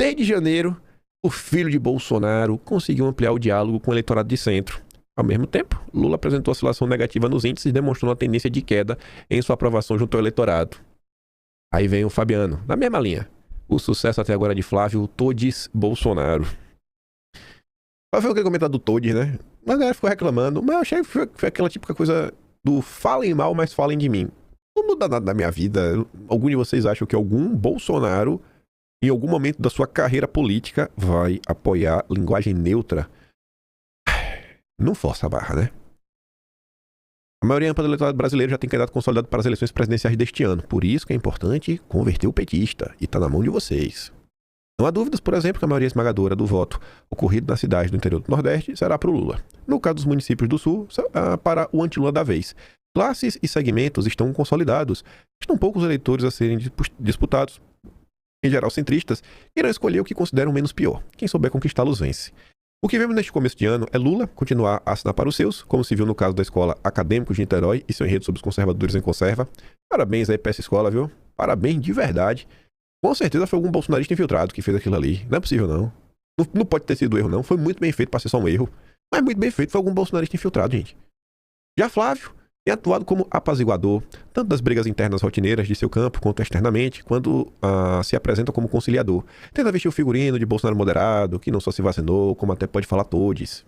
Desde janeiro, o filho de Bolsonaro conseguiu ampliar o diálogo com o eleitorado de centro. Ao mesmo tempo, Lula apresentou oscilação negativa nos índices e demonstrou uma tendência de queda em sua aprovação junto ao eleitorado. Aí vem o Fabiano, na mesma linha. O sucesso até agora de Flávio Todes Bolsonaro. Vai ver o que comentar do Todes, né? A galera ficou reclamando, mas eu achei que foi aquela típica coisa do falem mal, mas falem de mim. Não muda nada na minha vida. Algum de vocês acham que algum Bolsonaro, em algum momento da sua carreira política, vai apoiar linguagem neutra? Não força a barra, né? A maioria ampla do eleitorado brasileiro já tem candidato consolidado para as eleições presidenciais deste ano. Por isso que é importante converter o petista. E tá na mão de vocês. Não há dúvidas, por exemplo, que a maioria esmagadora do voto ocorrido nas cidades do interior do Nordeste será para o Lula. No caso dos municípios do Sul, para o anti-Lula da vez. Classes e segmentos estão consolidados. Estão poucos eleitores a serem disputados. Em geral, centristas irão escolher o que consideram menos pior. Quem souber conquistá-los vence. O que vemos neste começo de ano é Lula continuar a assinar para os seus, como se viu no caso da Escola Acadêmicos de Niterói e seu enredo sobre os conservadores em conserva. Parabéns aí para essa escola, viu? Parabéns de verdade. Com certeza foi algum bolsonarista infiltrado que fez aquilo ali. Não é possível, não. Não pode ter sido erro, não. Foi muito bem feito para ser só um erro. Mas muito bem feito foi algum bolsonarista infiltrado, gente. Já Flávio tem atuado como apaziguador, tanto das brigas internas rotineiras de seu campo, quanto externamente, quando se apresenta como conciliador. Tenta vestir o figurino de Bolsonaro moderado, que não só se vacinou, como até pode falar todes.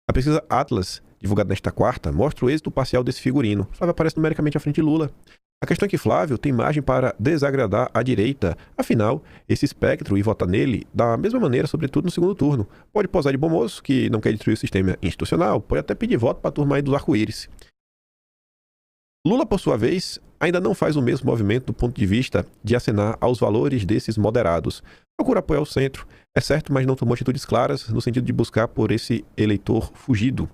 A pesquisa Atlas, divulgada nesta quarta, mostra o êxito parcial desse figurino. Flávio aparece numericamente à frente de Lula. A questão é que Flávio tem margem para desagradar a direita. Afinal, esse espectro e votar nele da mesma maneira, sobretudo no segundo turno. Pode posar de bom moço, que não quer destruir o sistema institucional, pode até pedir voto para a turma aí dos arco-íris. Lula, por sua vez, ainda não faz o mesmo movimento do ponto de vista de acenar aos valores desses moderados. Procura apoiar o centro, é certo, mas não tomou atitudes claras no sentido de buscar por esse eleitor fugido.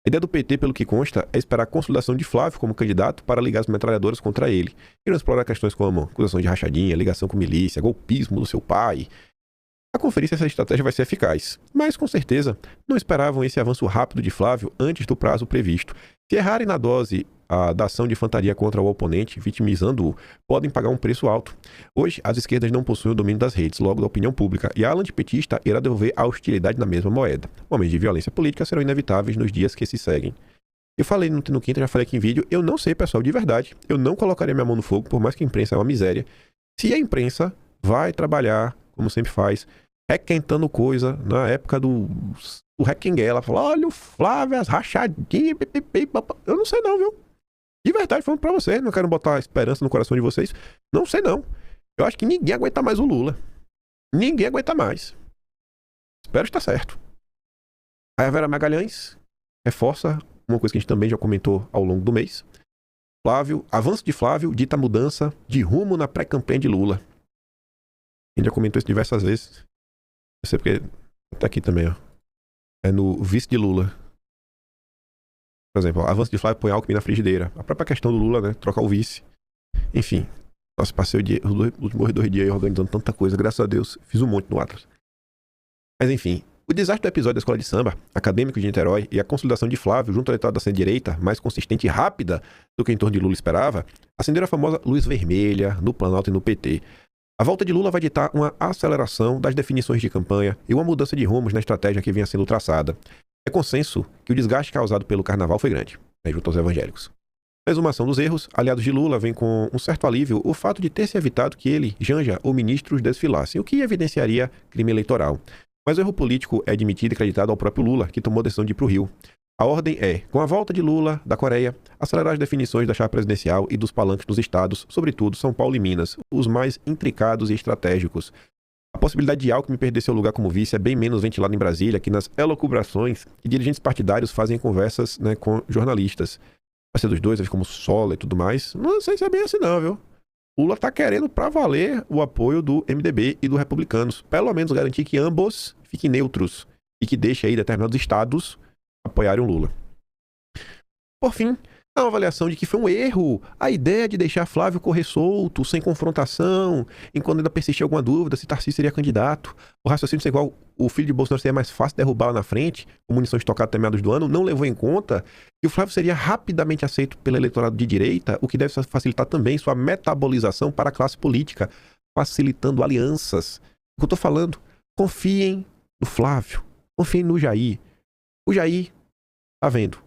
A ideia do PT, pelo que consta, é esperar a consolidação de Flávio como candidato para ligar as metralhadoras contra ele. Irão explorar questões como acusação de rachadinha, ligação com milícia, golpismo do seu pai. A conferir se essa estratégia vai ser eficaz. Mas, com certeza, não esperavam esse avanço rápido de Flávio antes do prazo previsto. Se errarem na dose da ação de infantaria contra o oponente, vitimizando-o, podem pagar um preço alto. Hoje, as esquerdas não possuem o domínio das redes, logo da opinião pública, e a ala antipetista irá devolver a hostilidade na mesma moeda. Momentos de violência política serão inevitáveis nos dias que se seguem. Eu falei no quinta, já falei aqui em vídeo, eu não sei, pessoal, de verdade. Eu não colocaria minha mão no fogo, por mais que a imprensa é uma miséria. Se a imprensa vai trabalhar, como sempre faz, requentando coisa na época do Requenguela, fala, olha o Flávio, as rachadinhas, eu não sei não, viu? De verdade, falando pra vocês, não quero botar esperança no coração de vocês. Não sei não. Eu acho que ninguém aguenta mais o Lula. Ninguém aguenta mais. Espero estar certo. Aí a Vera Magalhães reforça uma coisa que a gente também já comentou ao longo do mês. Avanço de Flávio dita mudança de rumo na pré-campanha de Lula. A gente já comentou isso diversas vezes. Eu sei porque tá aqui também, ó. É no vice de Lula. Por exemplo, avanço de Flávio põe Alckmin na frigideira. A própria questão do Lula, né? Trocar o vice. Enfim. Nossa, passei os últimos 2 dias aí organizando tanta coisa. Graças a Deus, fiz um monte no Atlas. Mas enfim. O desastre do episódio da Escola de Samba, Acadêmico de Niterói, e a consolidação de Flávio junto ao eleitorado da centro-direita, mais consistente e rápida do que em torno de Lula esperava, acenderam a famosa luz vermelha no Planalto e no PT. A volta de Lula vai ditar uma aceleração das definições de campanha e uma mudança de rumos na estratégia que vinha sendo traçada. É consenso que o desgaste causado pelo carnaval foi grande, junto aos evangélicos. Na exumação dos erros, aliados de Lula vem com um certo alívio o fato de ter se evitado que ele, Janja ou ministros desfilassem, o que evidenciaria crime eleitoral. Mas o erro político é admitido e acreditado ao próprio Lula, que tomou a decisão de ir para o Rio. A ordem é, com a volta de Lula da Coreia, acelerar as definições da chapa presidencial e dos palanques nos estados, sobretudo São Paulo e Minas, os mais intricados e estratégicos. A possibilidade de Alckmin perder seu lugar como vice é bem menos ventilada em Brasília, que nas elucubrações que dirigentes partidários fazem conversas, né, com jornalistas. Vai ser dos dois, vai ficar como Sola e tudo mais. Não sei se é bem assim não, viu? Lula tá querendo pra valer o apoio do MDB e do Republicanos. Pelo menos garantir que ambos fiquem neutros e que deixe aí determinados estados apoiarem o Lula. Por fim, há uma avaliação de que foi um erro a ideia de deixar Flávio correr solto, sem confrontação, enquanto ainda persistia alguma dúvida se Tarcísio seria candidato. O raciocínio de ser igual o filho de Bolsonaro seria mais fácil derrubar lá na frente, com munição estocada até meados do ano, não levou em conta que o Flávio seria rapidamente aceito pelo eleitorado de direita, o que deve facilitar também sua metabolização para a classe política, facilitando alianças. O que eu tô falando? Confiem no Flávio. Confiem no Jair. O Jair tá vendo.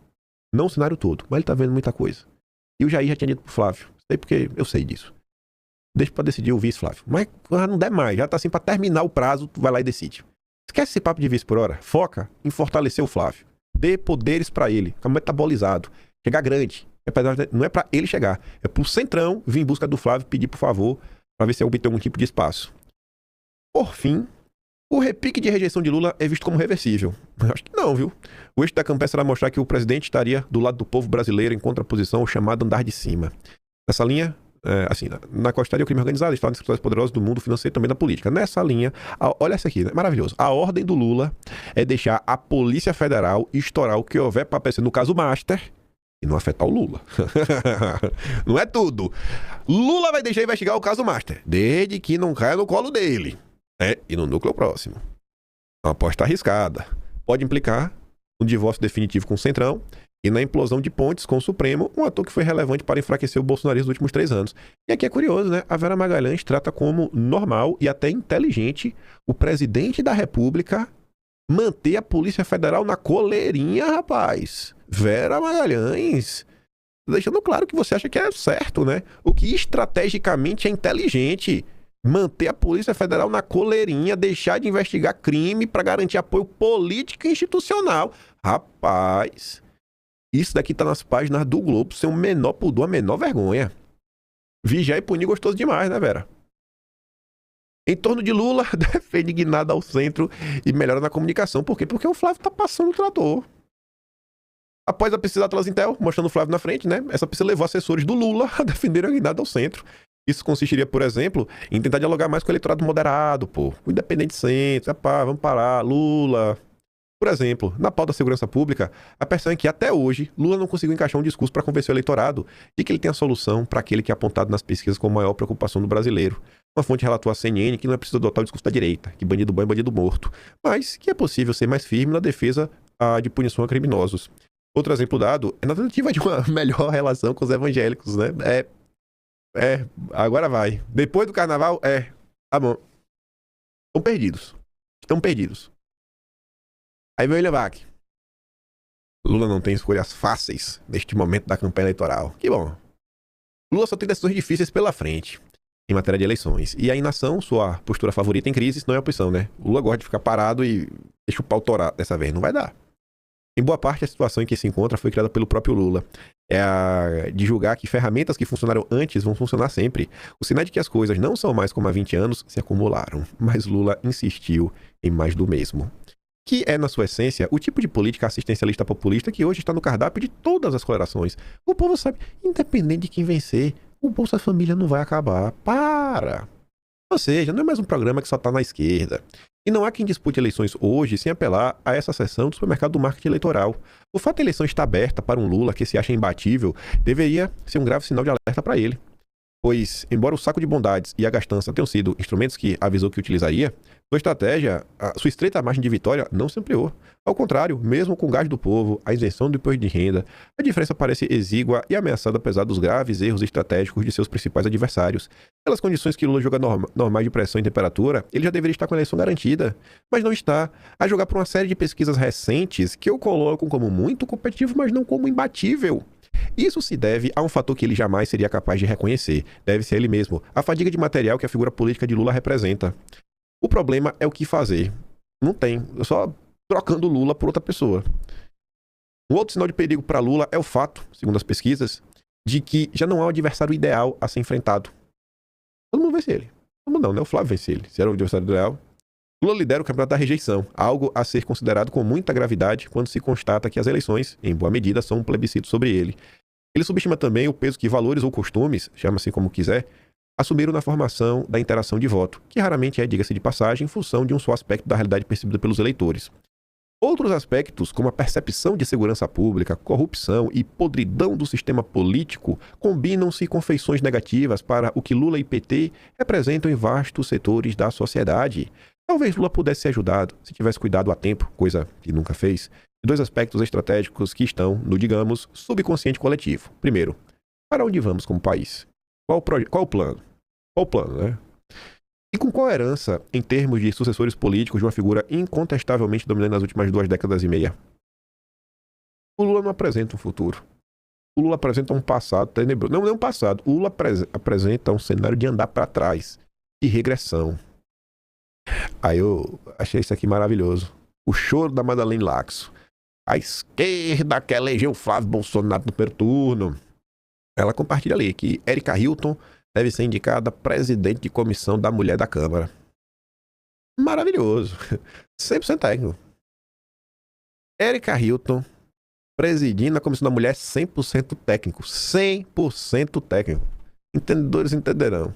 Não o cenário todo, mas ele tá vendo muita coisa. E o Jair já tinha dito pro Flávio. Sei porque eu sei disso. Deixa pra decidir o vice, Flávio. Mas já não der mais. Já tá assim pra terminar o prazo, tu vai lá e decide. Esquece esse papo de vice por hora. Foca em fortalecer o Flávio. Dê poderes pra ele. Fica metabolizado. Chegar grande. Não é pra ele chegar. É pro Centrão vir em busca do Flávio, pedir por favor, pra ver se obtém algum tipo de espaço. Por fim, o repique de rejeição de Lula é visto como reversível. Eu acho que não, viu? O eixo da campanha será mostrar que o presidente estaria do lado do povo brasileiro em contraposição ao chamado andar de cima. Nessa linha, assim, na qual estaria o crime organizado, estavam os escritores poderosos do mundo financeiro e também da política. Nessa linha, olha essa aqui, né? Maravilhoso. A ordem do Lula é deixar a Polícia Federal estourar o que houver para aparecer no caso Master e não afetar o Lula. Não é tudo. Lula vai deixar investigar o caso Master, desde que não caia no colo dele. E no núcleo próximo. Uma aposta arriscada. Pode implicar no divórcio definitivo com o Centrão e na implosão de pontes com o Supremo, um ator que foi relevante para enfraquecer o bolsonarismo nos últimos 3 anos. E aqui é curioso, né? A Vera Magalhães trata como normal e até inteligente o presidente da República manter a Polícia Federal na coleirinha, rapaz. Vera Magalhães, deixando claro que você acha que é certo, né? O que estrategicamente é inteligente. Manter a Polícia Federal na coleirinha, deixar de investigar crime para garantir apoio político e institucional. Rapaz, isso daqui tá nas páginas do Globo sem o menor pudor, a menor vergonha. Vigiar e punir gostoso demais, né, Vera? Em torno de Lula, defende guinada ao centro e melhora na comunicação. Por quê? Porque o Flávio tá passando o trator. Após a pesquisa Atlas Intel, mostrando o Flávio na frente, né? Essa pesquisa levou assessores do Lula a defenderem a guinada ao centro. Isso consistiria, por exemplo, em tentar dialogar mais com o eleitorado moderado, pô. O independente centro, vamos parar, Lula. Por exemplo, na pauta da segurança pública, a percepção é que até hoje Lula não conseguiu encaixar um discurso para convencer o eleitorado de que ele tem a solução para aquele que é apontado nas pesquisas como maior preocupação do brasileiro. Uma fonte relatou à CNN que não é preciso adotar o discurso da direita, que bandido bom é bandido morto, mas que é possível ser mais firme na defesa de punição a criminosos. Outro exemplo dado é na tentativa de uma melhor relação com os evangélicos, né? Agora vai. Depois do carnaval, tá bom. Estão perdidos. Aí veio o Levac. Lula não tem escolhas fáceis neste momento da campanha eleitoral. Que bom. Lula só tem decisões difíceis pela frente em matéria de eleições. E a inação, sua postura favorita em crise, não é opção, né? O Lula gosta de ficar parado e deixa o pau torar dessa vez. Não vai dar. Em boa parte, a situação em que se encontra foi criada pelo próprio Lula. É a de julgar que ferramentas que funcionaram antes vão funcionar sempre. O sinal de que as coisas não são mais como há 20 anos se acumularam. Mas Lula insistiu em mais do mesmo. Que é, na sua essência, o tipo de política assistencialista populista que hoje está no cardápio de todas as colorações. O povo sabe, independente de quem vencer, o Bolsa Família não vai acabar. Para! Ou seja, não é mais um programa que só está na esquerda. E não há quem dispute eleições hoje sem apelar a essa seção do supermercado do marketing eleitoral. O fato de a eleição estar aberta para um Lula que se acha imbatível deveria ser um grave sinal de alerta para ele. Pois, embora o saco de bondades e a gastança tenham sido instrumentos que avisou que utilizaria, sua estratégia, sua estreita margem de vitória não se ampliou. Ao contrário, mesmo com o gás do povo, a isenção do imposto de renda, a diferença parece exígua e ameaçada apesar dos graves erros estratégicos de seus principais adversários. Pelas condições que Lula joga normais de pressão e temperatura, ele já deveria estar com a eleição garantida, mas não está. A jogar por uma série de pesquisas recentes que eu coloco como muito competitivo, mas não como imbatível. Isso se deve a um fator que ele jamais seria capaz de reconhecer. Deve-se a ele mesmo, a fadiga de material que a figura política de Lula representa. O problema é o que fazer. Não tem. Só trocando Lula por outra pessoa. Um outro sinal de perigo para Lula é o fato, segundo as pesquisas, de que já não há um adversário ideal a ser enfrentado. Todo mundo vence ele. Todo mundo não, né? O Flávio vence ele. Se era o adversário ideal. Lula lidera o campeonato da rejeição, algo a ser considerado com muita gravidade quando se constata que as eleições, em boa medida, são um plebiscito sobre ele. Ele subestima também o peso que valores ou costumes, chama-se como quiser, assumiram na formação da interação de voto, que raramente é, diga-se de passagem, em função de um só aspecto da realidade percebida pelos eleitores. Outros aspectos, como a percepção de segurança pública, corrupção e podridão do sistema político, combinam-se com feições negativas para o que Lula e PT representam em vastos setores da sociedade. Talvez Lula pudesse ser ajudado, se tivesse cuidado a tempo, coisa que nunca fez, de dois aspectos estratégicos que estão no, digamos, subconsciente coletivo. Primeiro, para onde vamos como país? Qual o plano? Qual o plano, né? E com qual herança em termos de sucessores políticos de uma figura incontestavelmente dominante nas últimas 2 décadas e meia? O Lula não apresenta um futuro. O Lula apresenta um passado tenebroso. Não é um passado. O Lula apresenta um cenário de andar para trás, de regressão. Aí eu achei isso aqui maravilhoso. O choro da Madalene Laxo. A esquerda que elegeu Flávio Bolsonaro no primeiro turno. Ela compartilha ali que Érica Hilton deve ser indicada presidente de comissão da mulher da Câmara. Maravilhoso. 100% técnico. Érica Hilton presidindo a comissão da mulher 100% técnico. 100% técnico. Entendedores entenderão.